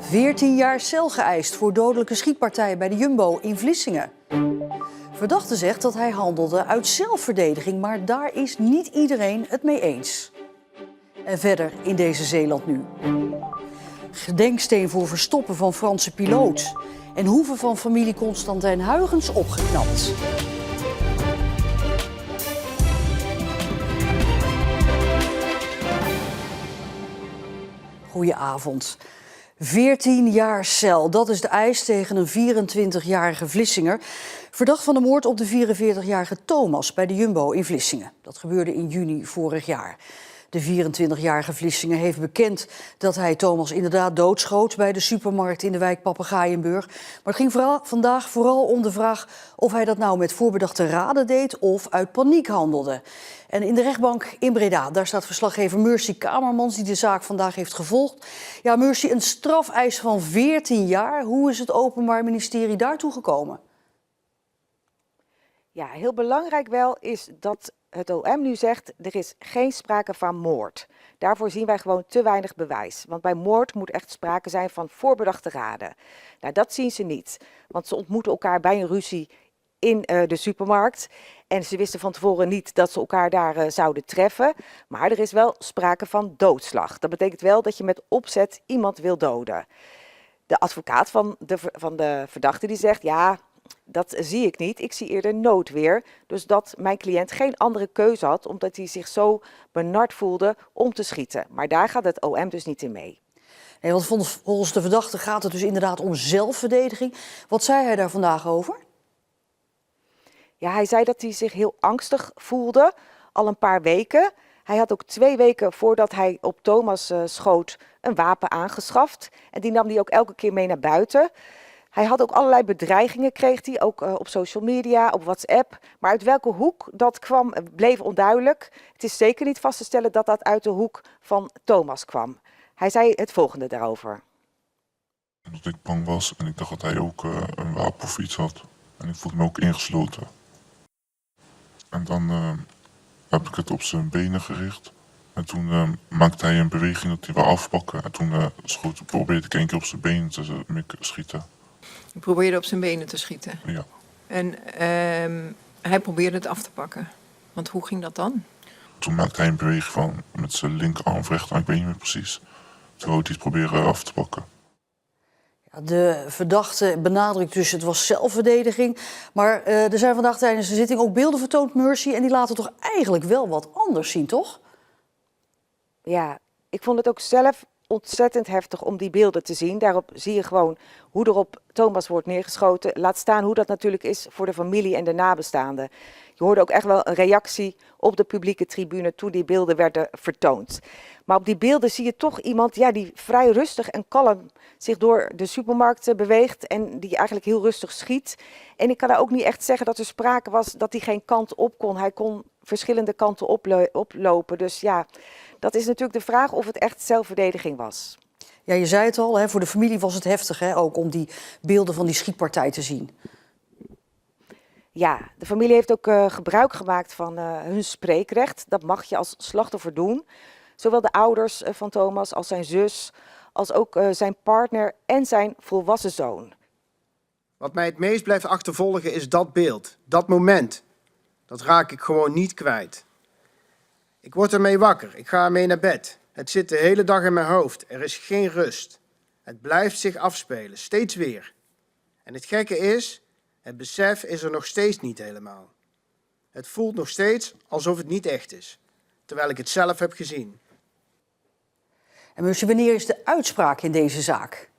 14 jaar cel geëist voor dodelijke schietpartij bij de Jumbo in Vlissingen. Verdachte zegt dat hij handelde uit zelfverdediging, maar daar is niet iedereen het mee eens. En verder in deze Zeeland nu. Gedenksteen voor verstoppen van Franse piloot. En hoeve van familie Constantijn Huygens opgeknapt. Goedenavond. 14 jaar cel, dat is de eis tegen een 24-jarige Vlissinger. Verdacht van de moord op de 44-jarige Thomas bij de Jumbo in Vlissingen. Dat gebeurde in juni vorig jaar. De 24-jarige Vlissinger heeft bekend dat hij Thomas inderdaad doodschoot bij de supermarkt in de wijk Papegaaienburg. Maar het ging vandaag vooral om de vraag of hij dat nou met voorbedachte raden deed of uit paniek handelde. En in de rechtbank in Breda, daar staat verslaggever Mercy Kamermans die de zaak vandaag heeft gevolgd. Ja, Mercy, een strafeis van 14 jaar. Hoe is het Openbaar Ministerie daartoe gekomen? Ja, heel belangrijk wel is dat het OM nu zegt, er is geen sprake van moord. Daarvoor zien wij gewoon te weinig bewijs. Want bij moord moet echt sprake zijn van voorbedachte raden. Nou, dat zien ze niet. Want ze ontmoeten elkaar bij een ruzie in de supermarkt. En ze wisten van tevoren niet dat ze elkaar daar zouden treffen. Maar er is wel sprake van doodslag. Dat betekent wel dat je met opzet iemand wil doden. De advocaat van de verdachte die zegt, ja, dat zie ik niet. Ik zie eerder noodweer. Dus dat mijn cliënt geen andere keuze had, omdat hij zich zo benard voelde om te schieten. Maar daar gaat het OM dus niet in mee. Nee, want volgens de verdachte gaat het dus inderdaad om zelfverdediging. Wat zei hij daar vandaag over? Ja, hij zei dat hij zich heel angstig voelde, al een paar weken. Hij had ook 2 weken voordat hij op Thomas schoot een wapen aangeschaft. En die nam hij ook elke keer mee naar buiten. Hij had ook allerlei bedreigingen, kreeg hij, ook op social media, op WhatsApp. Maar uit welke hoek dat kwam, bleef onduidelijk. Het is zeker niet vast te stellen dat dat uit de hoek van Thomas kwam. Hij zei het volgende daarover. Dat ik bang was en ik dacht dat hij ook een wapen of iets had. En ik voelde me ook ingesloten. En dan heb ik het op zijn benen gericht. En toen maakte hij een beweging dat hij wou afpakken. En toen probeerde ik 1 keer op zijn benen te schieten. Je probeerde op zijn benen te schieten? Ja. En hij probeerde het af te pakken. Want hoe ging dat dan? Toen maakte hij een beweging met zijn linkerarm of rechterarm, ik weet niet meer precies. Toen wou hij het proberen af te pakken. Ja, de verdachte benadrukt dus het was zelfverdediging. Maar er zijn vandaag tijdens de zitting ook beelden vertoond, Mercy. En die laten toch eigenlijk wel wat anders zien, toch? Ja, ik vond het ook zelf ontzettend heftig om die beelden te zien. Daarop zie je gewoon hoe er op Thomas wordt neergeschoten. Laat staan hoe dat natuurlijk is voor de familie en de nabestaanden. Je hoorde ook echt wel een reactie op de publieke tribune toen die beelden werden vertoond. Maar op die beelden zie je toch iemand die vrij rustig en kalm zich door de supermarkt beweegt en die eigenlijk heel rustig schiet. En ik kan daar ook niet echt zeggen dat er sprake was dat hij geen kant op kon. Hij kon verschillende kanten oplopen. Dus ja, dat is natuurlijk de vraag of het echt zelfverdediging was. Ja, je zei het al, hè, voor de familie was het heftig, hè, ook om die beelden van die schietpartij te zien. Ja, de familie heeft ook gebruik gemaakt van hun spreekrecht. Dat mag je als slachtoffer doen. Zowel de ouders van Thomas als zijn zus, als ook zijn partner en zijn volwassen zoon. Wat mij het meest blijft achtervolgen is dat beeld, dat moment. Dat raak ik gewoon niet kwijt. Ik word ermee wakker, ik ga ermee naar bed. Het zit de hele dag in mijn hoofd, er is geen rust. Het blijft zich afspelen, steeds weer. En het gekke is, het besef is er nog steeds niet helemaal. Het voelt nog steeds alsof het niet echt is, terwijl ik het zelf heb gezien. En Mercy, wanneer is de uitspraak in deze zaak?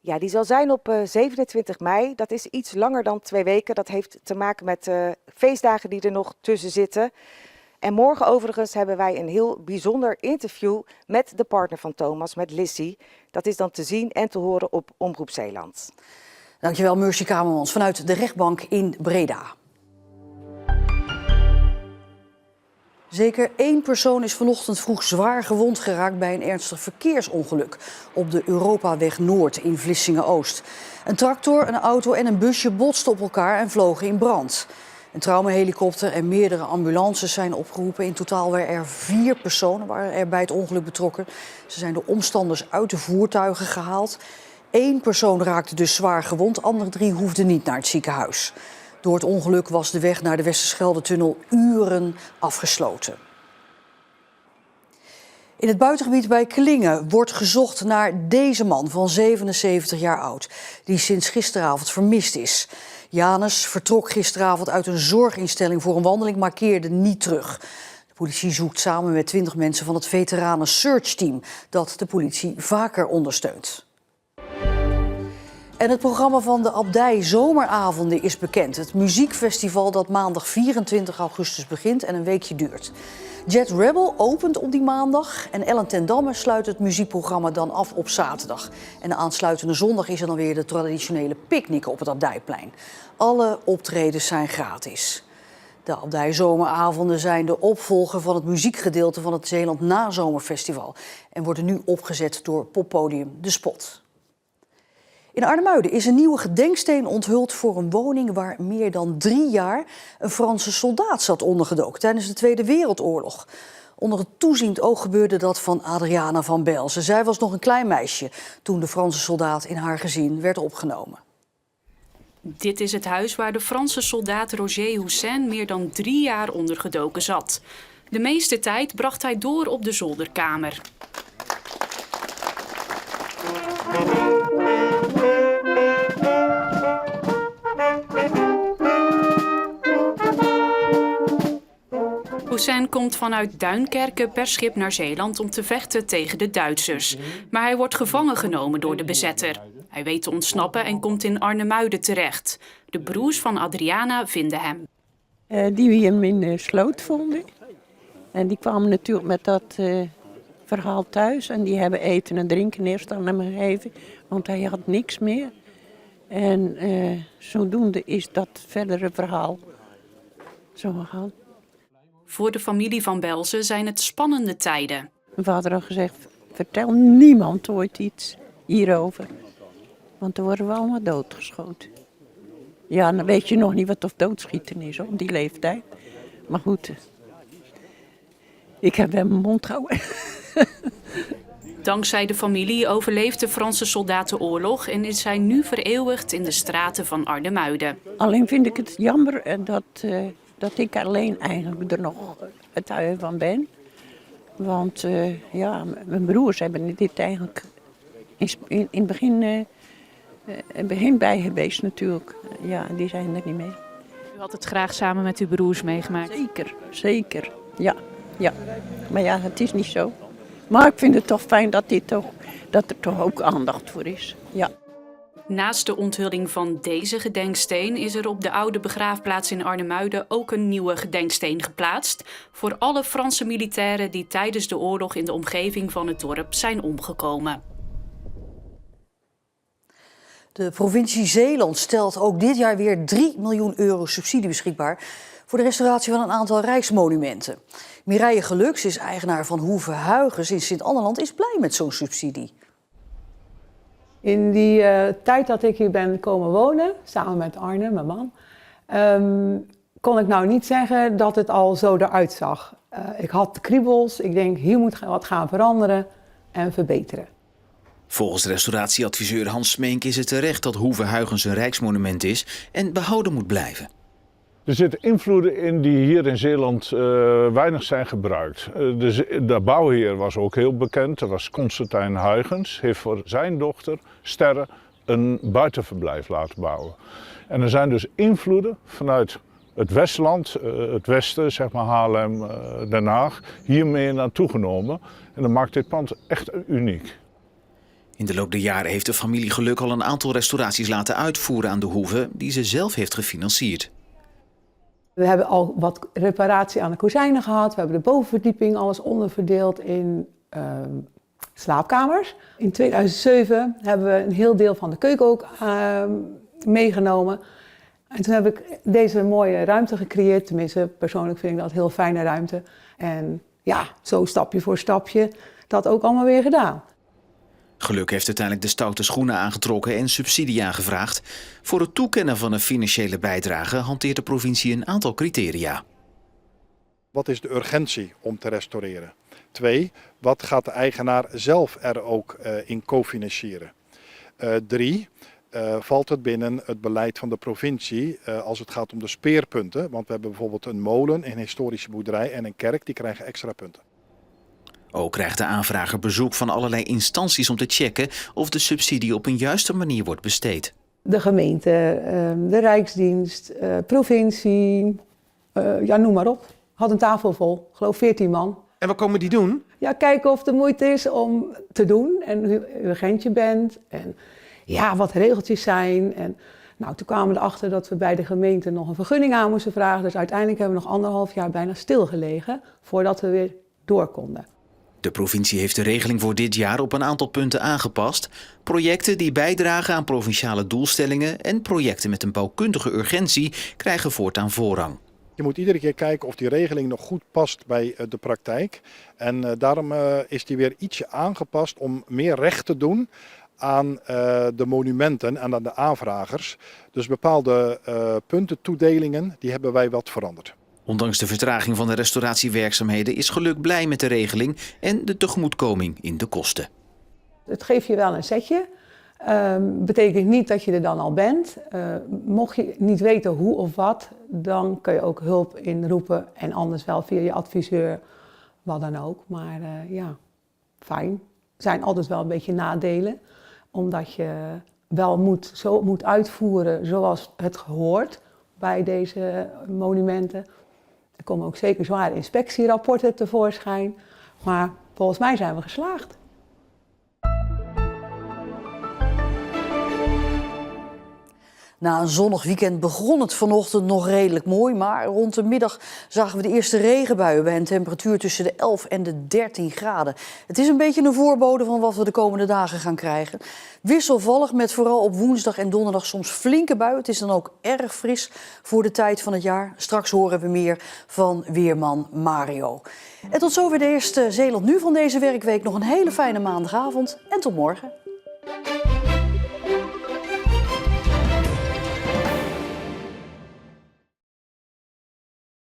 Ja, die zal zijn op 27 mei. Dat is iets langer dan 2 weken. Dat heeft te maken met feestdagen die er nog tussen zitten. En morgen overigens hebben wij een heel bijzonder interview met de partner van Thomas, met Lissy. Dat is dan te zien en te horen op Omroep Zeeland. Dankjewel, Mercy Kamermans, vanuit de rechtbank in Breda. Zeker 1 persoon is vanochtend vroeg zwaar gewond geraakt bij een ernstig verkeersongeluk op de Europaweg Noord in Vlissingen-Oost. Een tractor, een auto en een busje botsten op elkaar en vlogen in brand. Een traumahelikopter en meerdere ambulances zijn opgeroepen. In totaal waren er 4 personen bij het ongeluk betrokken. Ze zijn door omstanders uit de voertuigen gehaald. 1 persoon raakte dus zwaar gewond, andere 3 hoefden niet naar het ziekenhuis. Door het ongeluk was de weg naar de Westerschelde-tunnel uren afgesloten. In het buitengebied bij Klingen wordt gezocht naar deze man van 77 jaar oud, die sinds gisteravond vermist is. Janus vertrok gisteravond uit een zorginstelling voor een wandeling, maar keerde niet terug. De politie zoekt samen met 20 mensen van het veteranen search team dat de politie vaker ondersteunt. En het programma van de Abdij Zomeravonden is bekend. Het muziekfestival dat maandag 24 augustus begint en een weekje duurt. Jet Rebel opent op die maandag en Ellen ten Damme sluit het muziekprogramma dan af op zaterdag. En de aansluitende zondag is er dan weer de traditionele picknick op het Abdijplein. Alle optredens zijn gratis. De Abdij Zomeravonden zijn de opvolger van het muziekgedeelte van het Zeeland Nazomerfestival en worden nu opgezet door poppodium De Spot. In Arnhemuiden is een nieuwe gedenksteen onthuld voor een woning waar meer dan 3 jaar een Franse soldaat zat ondergedoken tijdens de Tweede Wereldoorlog. Onder het toeziend oog gebeurde dat van Adriana van Belzen. Zij was nog een klein meisje toen de Franse soldaat in haar gezin werd opgenomen. Dit is het huis waar de Franse soldaat Roger Houssin meer dan 3 jaar ondergedoken zat. De meeste tijd bracht hij door op de zolderkamer. Houssin komt vanuit Duinkerke per schip naar Zeeland om te vechten tegen de Duitsers. Maar hij wordt gevangen genomen door de bezetter. Hij weet te ontsnappen en komt in Arnhemuiden terecht. De broers van Adriana vinden hem. Die hem in de sloot vonden. En die kwamen natuurlijk met dat verhaal thuis. En die hebben eten en drinken eerst aan hem gegeven. Want hij had niks meer. En zodoende is dat verdere verhaal zo gegaan. Voor de familie van Belzen zijn het spannende tijden. Mijn vader had gezegd, vertel niemand ooit iets hierover. Want dan worden we allemaal doodgeschoten. Ja, dan weet je nog niet wat of doodschieten is op die leeftijd. Maar goed, ik heb wel mijn mond gehouden. Dankzij de familie overleeft de Franse soldaat de oorlog en is hij nu vereeuwigd in de straten van Arnhemuiden. Alleen vind ik het jammer dat ik alleen eigenlijk er nog het huis van ben. Want ja, mijn broers hebben dit eigenlijk in het begin bij geweest natuurlijk. Ja, die zijn er niet meer. U had het graag samen met uw broers meegemaakt? Zeker, zeker. Ja. Maar ja, het is niet zo. Maar ik vind het toch fijn dat er toch ook aandacht voor is. Ja. Naast de onthulling van deze gedenksteen is er op de oude begraafplaats in Arnhemuiden ook een nieuwe gedenksteen geplaatst voor alle Franse militairen die tijdens de oorlog in de omgeving van het dorp zijn omgekomen. De provincie Zeeland stelt ook dit jaar weer 3 miljoen euro subsidie beschikbaar voor de restauratie van een aantal rijksmonumenten. Mireille Geluks is eigenaar van Hoeve Huygens in Sint-Anneland, is blij met zo'n subsidie. In die tijd dat ik hier ben komen wonen, samen met Arne, mijn man, kon ik nou niet zeggen dat het al zo eruit zag. Ik had kriebels, ik denk hier moet wat gaan veranderen en verbeteren. Volgens restauratieadviseur Hans Smeenk is het terecht dat Hoeve Huygens een rijksmonument is en behouden moet blijven. Er zitten invloeden in die hier in Zeeland weinig zijn gebruikt. De bouwheer was ook heel bekend, dat was Constantijn Huygens. Heeft voor zijn dochter Sterre een buitenverblijf laten bouwen. En er zijn dus invloeden vanuit het Westland, het Westen, zeg maar Haarlem, Den Haag, hiermee naartoe genomen. En dat maakt dit pand echt uniek. In de loop der jaren heeft de familie Geluk al een aantal restauraties laten uitvoeren aan de hoeve die ze zelf heeft gefinancierd. We hebben al wat reparatie aan de kozijnen gehad. We hebben de bovenverdieping alles onderverdeeld in slaapkamers. In 2007 hebben we een heel deel van de keuken ook meegenomen. En toen heb ik deze mooie ruimte gecreëerd. Tenminste, persoonlijk vind ik dat een heel fijne ruimte. En ja, zo stapje voor stapje dat ook allemaal weer gedaan. Geluk heeft uiteindelijk de stoute schoenen aangetrokken en subsidie aangevraagd. Voor het toekennen van een financiële bijdrage hanteert de provincie een aantal criteria. Wat is de urgentie om te restaureren? 2, wat gaat de eigenaar zelf er ook in cofinancieren? 3, valt het binnen het beleid van de provincie als het gaat om de speerpunten? Want we hebben bijvoorbeeld een molen, een historische boerderij en een kerk, die krijgen extra punten. Ook krijgt de aanvrager bezoek van allerlei instanties om te checken of de subsidie op een juiste manier wordt besteed. De gemeente, de Rijksdienst, provincie, ja, noem maar op. Had een tafel vol, geloof 14 man. En wat komen die doen? Ja, kijken of het de moeite is om te doen en hoe urgent je bent. En ja, wat de regeltjes zijn. En nou, toen kwamen we erachter dat we bij de gemeente nog een vergunning aan moesten vragen. Dus uiteindelijk hebben we nog 1,5 jaar bijna stilgelegen voordat we weer door konden. De provincie heeft de regeling voor dit jaar op een aantal punten aangepast. Projecten die bijdragen aan provinciale doelstellingen en projecten met een bouwkundige urgentie krijgen voortaan voorrang. Je moet iedere keer kijken of die regeling nog goed past bij de praktijk. En daarom is die weer ietsje aangepast om meer recht te doen aan de monumenten en aan de aanvragers. Dus bepaalde puntentoedelingen, die hebben wij wat veranderd. Ondanks de vertraging van de restauratiewerkzaamheden is Geluk blij met de regeling en de tegemoetkoming in de kosten. Het geeft je wel een setje. Betekent niet dat je er dan al bent. Mocht je niet weten hoe of wat, dan kun je ook hulp inroepen en anders wel via je adviseur, wat dan ook. Maar ja, fijn. Er zijn altijd wel een beetje nadelen, omdat je wel moet uitvoeren zoals het hoort bij deze monumenten. Er komen ook zeker zware inspectierapporten tevoorschijn, maar volgens mij zijn we geslaagd. Na een zonnig weekend begon het vanochtend nog redelijk mooi, maar rond de middag zagen we de eerste regenbuien bij een temperatuur tussen de 11 en de 13 graden. Het is een beetje een voorbode van wat we de komende dagen gaan krijgen. Wisselvallig met vooral op woensdag en donderdag soms flinke buien. Het is dan ook erg fris voor de tijd van het jaar. Straks horen we meer van weerman Mario. En tot zover de eerste Zeeland Nu van deze werkweek. Nog een hele fijne maandagavond en tot morgen.